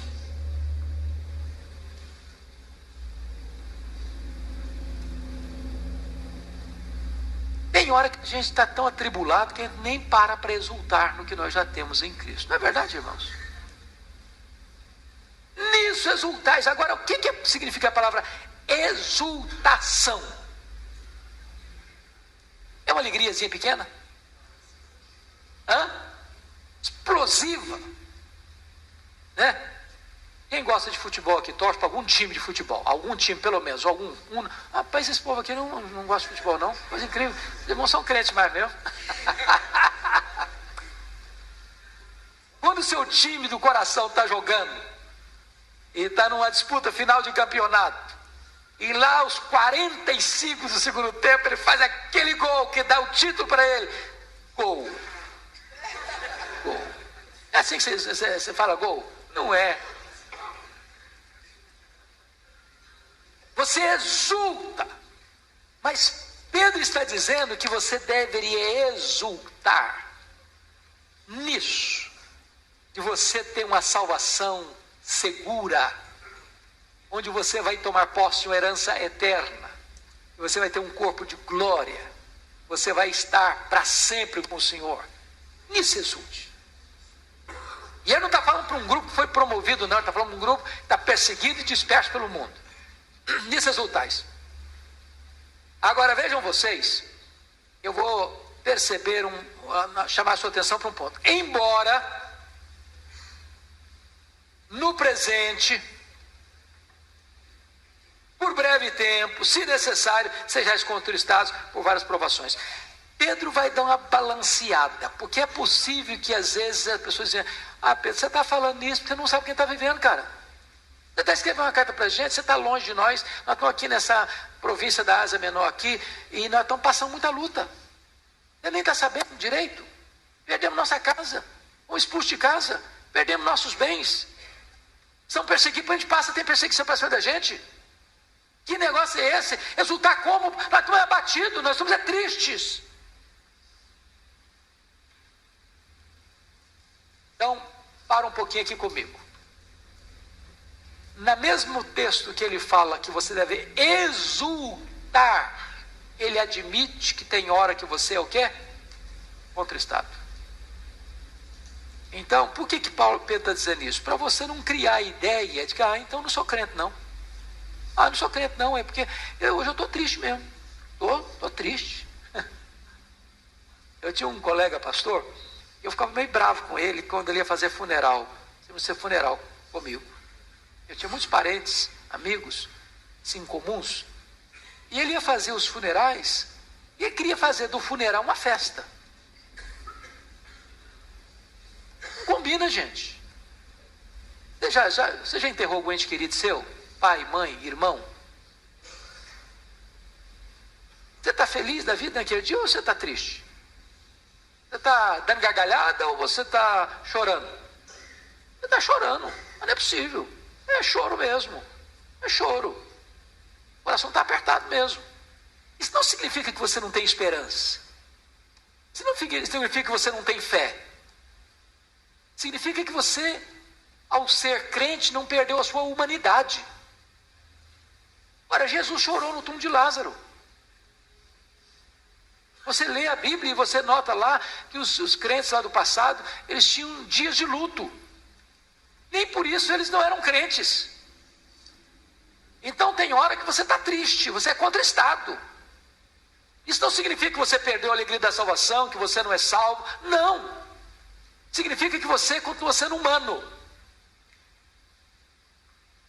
Tem hora que a gente está tão atribulado que a gente nem para exultar no que nós já temos em Cristo. Não é verdade, irmãos? Nisso exultais. Agora, o que significa a palavra exultação? É uma alegriazinha pequena? Explosiva, né? Quem gosta de futebol aqui, torce para algum time de futebol, algum time pelo menos, rapaz, esse povo aqui não gosta de futebol não, coisa incrível, os irmãos são crentes mais mesmo. Quando o seu time do coração está jogando, e está numa disputa final de campeonato, e lá aos 45 do segundo tempo, ele faz aquele gol que dá o título para ele, gol. É assim que você fala gol? Não é. Você exulta, mas Pedro está dizendo que você deveria exultar nisso, de você ter uma salvação segura, onde você vai tomar posse de uma herança eterna, você vai ter um corpo de glória, você vai estar para sempre com o Senhor. Nisso exulte. E ele não está falando para um grupo que foi promovido, não, ele está falando para um grupo que está perseguido e disperso pelo mundo. Nisso exultais. Agora vejam vocês, eu vou perceber, chamar a sua atenção para um ponto. Embora no presente, por breve tempo, se necessário, sejais contristados por várias provações. Pedro vai dar uma balanceada, porque é possível que às vezes as pessoas dizem: Pedro, você está falando isso porque você não sabe quem está vivendo, cara. Você está escrevendo uma carta para a gente, você está longe de nós estamos aqui nessa província da Ásia Menor aqui, e nós estamos passando muita luta. Você nem está sabendo direito. Perdemos nossa casa, fomos expulsos de casa, perdemos nossos bens. São perseguidos, a gente passa, tem perseguição para cima da gente. Que negócio é esse? Exultar como? Nós estamos abatidos, nós estamos tristes. Então, para um pouquinho aqui comigo. No mesmo texto que ele fala que você deve exultar, ele admite que tem hora que você é o quê? Contristado. Então, por que Pedro está dizendo isso? Para você não criar a ideia de que, então não sou crente não. Não sou crente não, é porque hoje eu estou triste mesmo. Estou triste. Eu tinha um colega pastor, eu ficava meio bravo com ele quando ele ia fazer funeral. Ia ser funeral comigo. Eu tinha muitos parentes, amigos, assim, comuns. E ele ia fazer os funerais, e ele queria fazer do funeral uma festa. Não combina, gente. Você já enterrou algum ente querido seu? Pai, mãe, irmão? Você está feliz da vida naquele dia ou você está triste? Você está dando gargalhada ou você está chorando? Você está chorando, mas não é possível. É choro mesmo. É choro. O coração está apertado mesmo. Isso não significa que você não tem esperança. Isso não significa que você não tem fé. Significa que você, ao ser crente, não perdeu a sua humanidade. Ora, Jesus chorou no túmulo de Lázaro. Você lê a Bíblia e você nota lá que os crentes lá do passado, eles tinham dias de luto. Nem por isso eles não eram crentes. Então tem hora que você está triste, você é contristado. Isso não significa que você perdeu a alegria da salvação, que você não é salvo. Não. Significa que você continua sendo humano.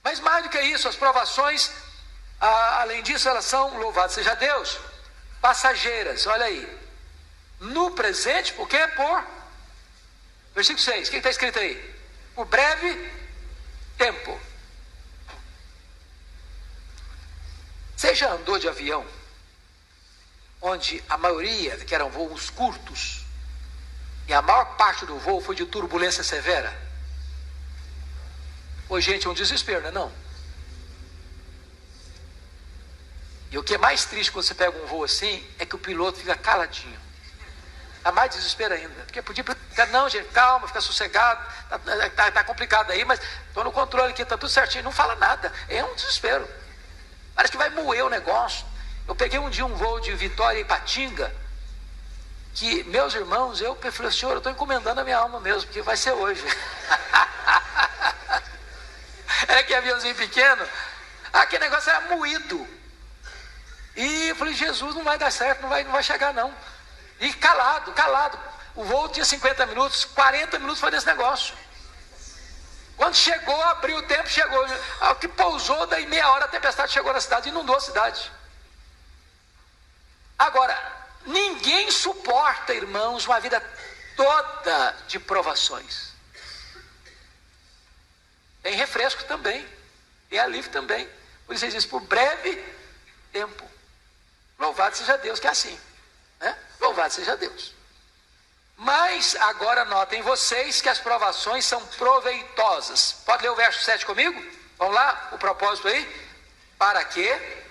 Mas mais do que isso, as provações, além disso, elas são, louvado seja Deus, passageiras. Olha aí. No presente, por quê? Por versículo 6. O que está escrito aí? Por breve tempo. Você já andou de avião, onde a maioria, que eram voos curtos, e a maior parte do voo foi de turbulência severa? Hoje, gente, é um desespero, não é não? E o que é mais triste quando você pega um voo assim, é que o piloto fica caladinho. Dá mais desespero ainda. Porque podia ficar, não, gente, calma, fica sossegado, tá complicado aí, mas estou no controle aqui, está tudo certinho, não fala nada. É um desespero. Parece que vai moer o negócio. Eu peguei um dia um voo de Vitória e Ipatinga, que, meus irmãos, eu falei, Senhor, eu estou encomendando a minha alma mesmo, porque vai ser hoje. Era que aviãozinho pequeno, aquele negócio era moído. E eu falei, Jesus, não vai dar certo, não vai chegar não. E calado. O voo tinha 50 minutos, 40 minutos foi nesse negócio. Quando chegou, abriu o tempo, chegou. Ao que pousou, daí meia hora a tempestade chegou na cidade, inundou a cidade. Agora, ninguém suporta, irmãos, uma vida toda de provações. Tem refresco também, tem alívio também. Por isso ele diz, por breve tempo. Louvado seja Deus que é assim, né? Louvado seja Deus. Mas agora notem vocês que as provações são proveitosas. Pode ler o verso 7 comigo? Vamos lá, o propósito aí. Para quê?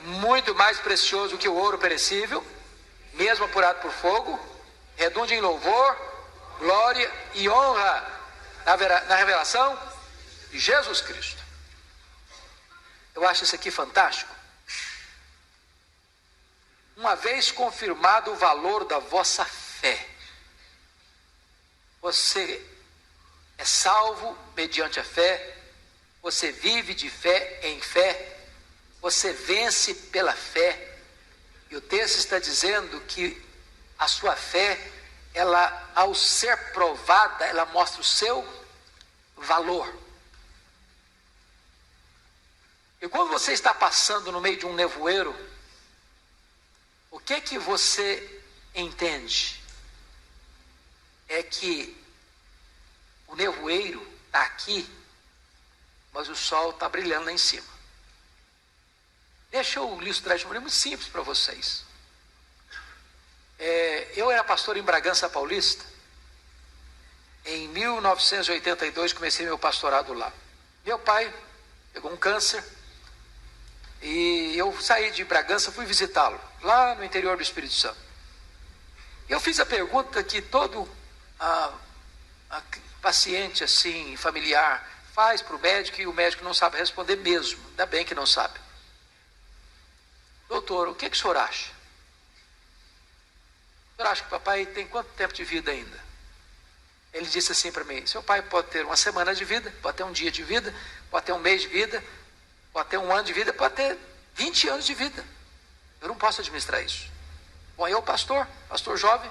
muito mais precioso que o ouro perecível, mesmo apurado por fogo, redunda em louvor, glória e honra na revelação de Jesus Cristo. Eu acho isso aqui fantástico. Uma vez confirmado o valor da vossa fé, você é salvo mediante a fé, você vive de fé em fé, você vence pela fé. E o texto está dizendo que a sua fé, ela, ao ser provada, ela mostra o seu valor. E quando você está passando no meio de um nevoeiro, o que é que você entende? É que o nevoeiro está aqui, mas o sol está brilhando lá em cima. Deixa eu ilustrar de uma maneira muito simples para vocês. Eu era pastor em Bragança Paulista. Em 1982 comecei meu pastorado lá. Meu pai pegou um câncer e eu saí de Bragança, fui visitá-lo, lá no interior do Espírito Santo. Eu fiz a pergunta que todo paciente assim, familiar, faz para o médico e o médico não sabe responder mesmo. Ainda bem que não sabe. Doutor, o que o senhor acha? O senhor acha que o papai tem quanto tempo de vida ainda? Ele disse assim para mim: seu pai pode ter uma semana de vida, pode ter um dia de vida, pode ter um mês de vida, pode ter um ano de vida, pode ter 20 anos de vida. Eu não posso administrar isso. Bom, eu, pastor jovem,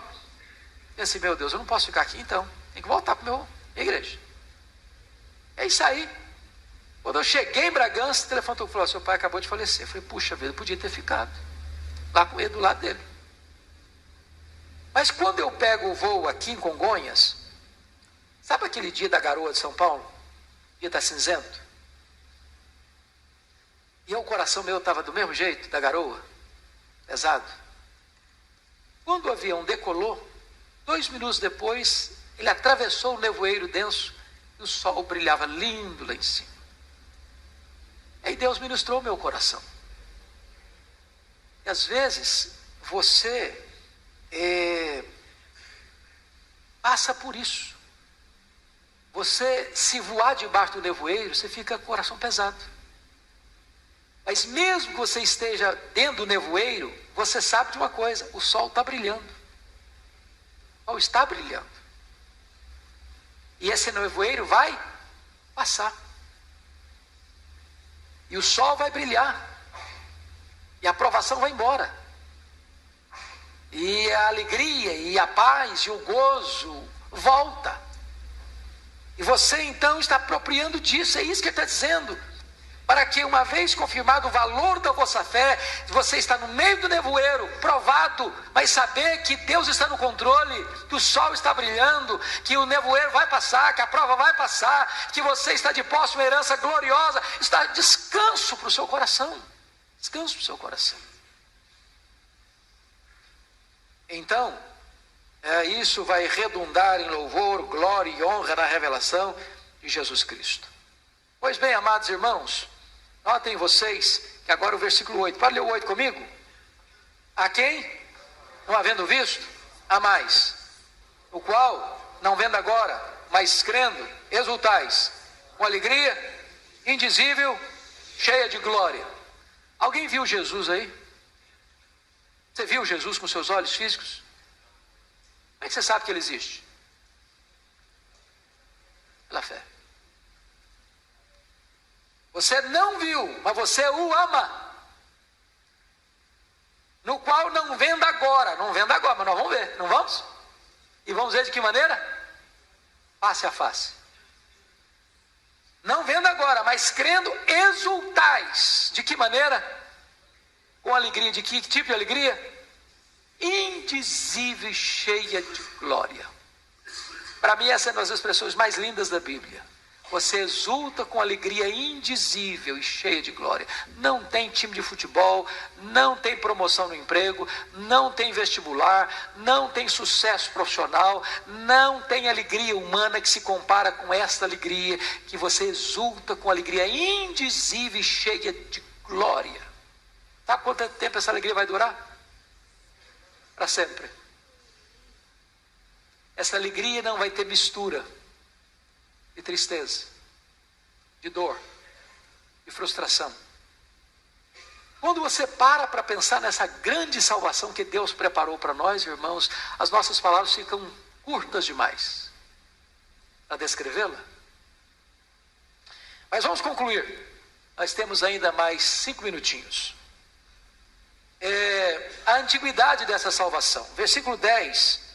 pensei, meu Deus, eu não posso ficar aqui então, tem que voltar para minha igreja. É isso aí. Quando eu cheguei em Bragança, o telefone falou: seu pai acabou de falecer. Eu falei, puxa vida, eu podia ter ficado lá com ele, do lado dele. Mas quando eu pego o voo aqui em Congonhas, sabe aquele dia da garoa de São Paulo? O dia está cinzento. E o coração meu estava do mesmo jeito, da garoa, pesado. Quando o avião decolou, 2 minutos depois, ele atravessou o nevoeiro denso e o sol brilhava lindo lá em cima. Aí Deus ministrou o meu coração. E às vezes você passa por isso. Você, se voar debaixo do nevoeiro, você fica com o coração pesado. Mas mesmo que você esteja dentro do nevoeiro, você sabe de uma coisa: o sol está brilhando. O sol está brilhando. E esse nevoeiro vai passar. E o sol vai brilhar. E a provação vai embora. E a alegria, e a paz, e o gozo volta. E você então está apropriando disso. É isso que ele está dizendo. Para que, uma vez confirmado o valor da vossa fé, você está no meio do nevoeiro, provado, mas saber que Deus está no controle, que o sol está brilhando, que o nevoeiro vai passar, que a prova vai passar, que você está de posse de uma herança gloriosa, está descanso para o seu coração. Descanso para o seu coração. Então, isso vai redundar em louvor, glória e honra na revelação de Jesus Cristo. Pois bem, amados irmãos, notem vocês que agora o versículo 8, pode ler o 8 comigo? A quem, não havendo visto, a mais, o qual, não vendo agora, mas crendo, exultais, com alegria indizível, cheia de glória. Alguém viu Jesus aí? Você viu Jesus com seus olhos físicos? Como é que você sabe que ele existe? Pela fé. Você não viu, mas você o ama. No qual não vendo agora, mas nós vamos ver, não vamos? E vamos ver de que maneira? Face a face. Não vendo agora, mas crendo, exultais. De que maneira? Com alegria. De que tipo de alegria? Indizível e cheia de glória. Para mim essa é uma das expressões mais lindas da Bíblia. Você exulta com alegria indizível e cheia de glória. Não tem time de futebol, não tem promoção no emprego, não tem vestibular, não tem sucesso profissional, não tem alegria humana que se compara com esta alegria, que você exulta com alegria indizível e cheia de glória. Sabe quanto tempo essa alegria vai durar? Para sempre. Essa alegria não vai ter mistura de tristeza, de dor, de frustração. Quando você para pensar nessa grande salvação que Deus preparou para nós, irmãos, as nossas palavras ficam curtas demais para descrevê-la. Mas vamos concluir. Nós temos ainda mais 5 minutinhos. A antiguidade dessa salvação. Versículo 10.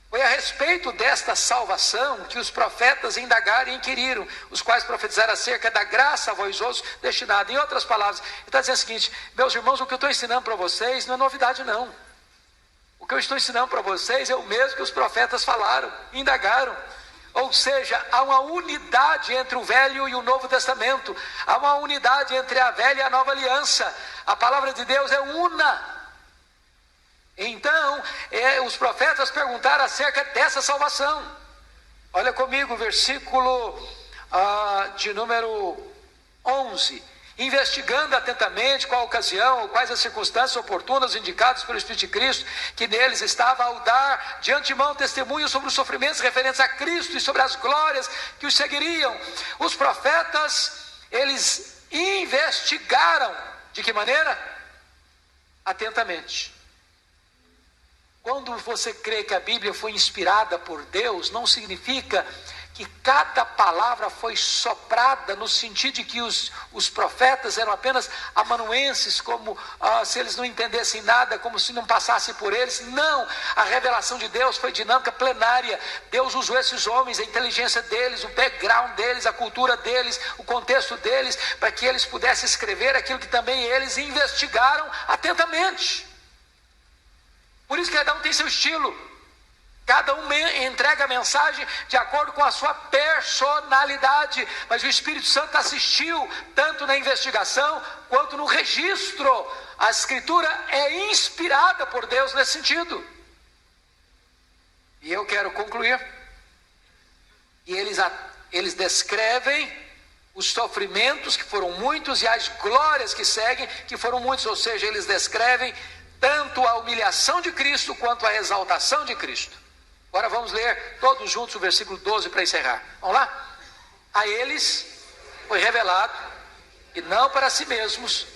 Foi a respeito desta salvação que os profetas indagaram e inquiriram, os quais profetizaram acerca da graça a vós outros destinada. Em outras palavras, ele está dizendo o seguinte: meus irmãos, o que eu estou ensinando para vocês não é novidade não. O que eu estou ensinando para vocês é o mesmo que os profetas falaram, indagaram. Ou seja, há uma unidade entre o Velho e o Novo Testamento. Há uma unidade entre a Velha e a Nova Aliança. A palavra de Deus é una. Então, os profetas perguntaram acerca dessa salvação. Olha comigo, versículo de número 11. Investigando atentamente qual a ocasião, ou quais as circunstâncias oportunas indicadas pelo Espírito de Cristo, que neles estava ao dar de antemão testemunho sobre os sofrimentos referentes a Cristo e sobre as glórias que os seguiriam. Os profetas, eles investigaram. De que maneira? Atentamente. Quando você crê que a Bíblia foi inspirada por Deus, não significa que cada palavra foi soprada no sentido de que os profetas eram apenas amanuenses, como se eles não entendessem nada, como se não passasse por eles. Não, a revelação de Deus foi dinâmica, plenária. Deus usou esses homens, a inteligência deles, o background deles, a cultura deles, o contexto deles, para que eles pudessem escrever aquilo que também eles investigaram atentamente. Por isso que cada um tem seu estilo. Cada um entrega a mensagem de acordo com a sua personalidade. Mas o Espírito Santo assistiu tanto na investigação quanto no registro. A Escritura é inspirada por Deus nesse sentido. E eu quero concluir. E eles descrevem os sofrimentos, que foram muitos, e as glórias que seguem, que foram muitos. Ou seja, eles descrevem tanto a humilhação de Cristo quanto a exaltação de Cristo. Agora vamos ler todos juntos o versículo 12 para encerrar. Vamos lá? A eles foi revelado, e não para si mesmos,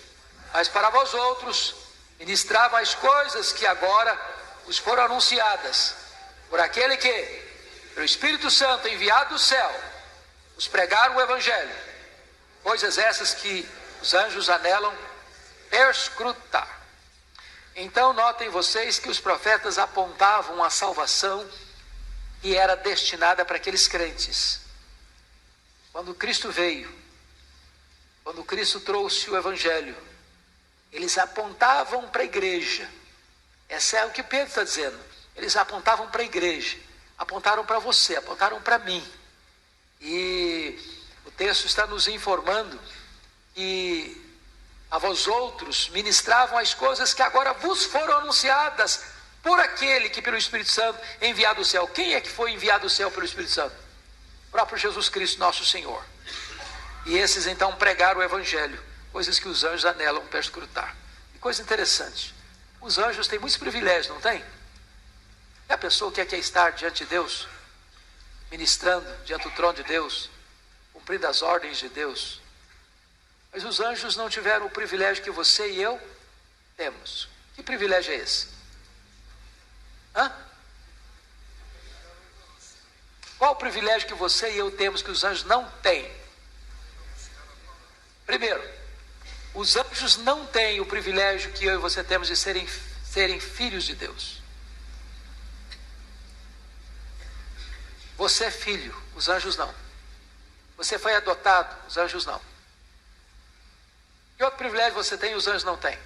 mas para vós outros, ministravam as coisas que agora os foram anunciadas, por aquele que, pelo Espírito Santo enviado do céu, os pregaram o Evangelho, coisas essas que os anjos anelam perscrutar. Então notem vocês que os profetas apontavam a salvação que era destinada para aqueles crentes. Quando Cristo veio, quando Cristo trouxe o Evangelho, eles apontavam para a igreja. Essa é o que Pedro está dizendo. Eles apontavam para a igreja, apontaram para você, apontaram para mim. E o texto está nos informando que a vós outros ministravam as coisas que agora vos foram anunciadas por aquele que pelo Espírito Santo é enviado do céu. Quem é que foi enviado do céu pelo Espírito Santo? O próprio Jesus Cristo, nosso Senhor. E esses então pregaram o Evangelho, coisas que os anjos anelam perscrutar. E coisa interessante, os anjos têm muitos privilégios, não tem? E a pessoa que quer estar diante de Deus, ministrando diante do trono de Deus, cumprindo as ordens de Deus. Mas os anjos não tiveram o privilégio que você e eu temos. Que privilégio é esse? Qual o privilégio que você e eu temos que os anjos não têm? Primeiro, os anjos não têm o privilégio que eu e você temos de serem filhos de Deus. Você é filho, os anjos não. Você foi adotado, os anjos não. Que outro privilégio você tem e os anjos não têm?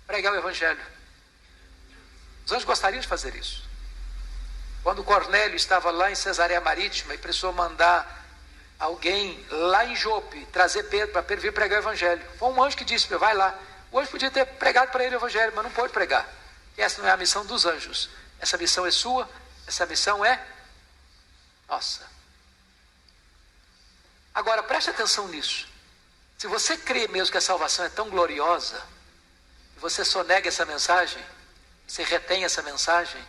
Pregar o Evangelho. Os anjos gostariam de fazer isso. Quando Cornélio estava lá em Cesareia Marítima e precisou mandar alguém lá em Jope trazer Pedro para Pedro vir pregar o Evangelho, foi um anjo que disse: vai lá. O anjo podia ter pregado para ele o Evangelho, mas não pôde pregar. E essa não é a missão dos anjos. Essa missão é sua, essa missão é nossa. Agora preste atenção nisso. Se você crê mesmo que a salvação é tão gloriosa, você sonega essa mensagem, você retém essa mensagem,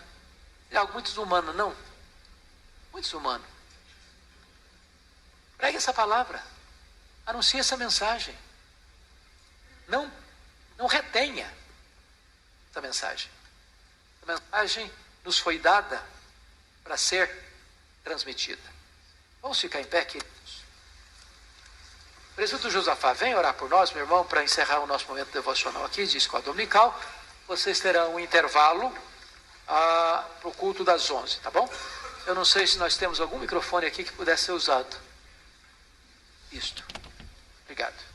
é algo muito desumano, não? Muito desumano. Pregue essa palavra, anuncie essa mensagem. Não retenha essa mensagem. A mensagem nos foi dada para ser transmitida. Vamos ficar em pé, queridos. Presbítero Josafá, vem orar por nós, meu irmão, para encerrar o nosso momento devocional aqui de escola dominical. Vocês terão um intervalo para o culto das 11, tá bom? Eu não sei se nós temos algum microfone aqui que pudesse ser usado. Isto. Obrigado.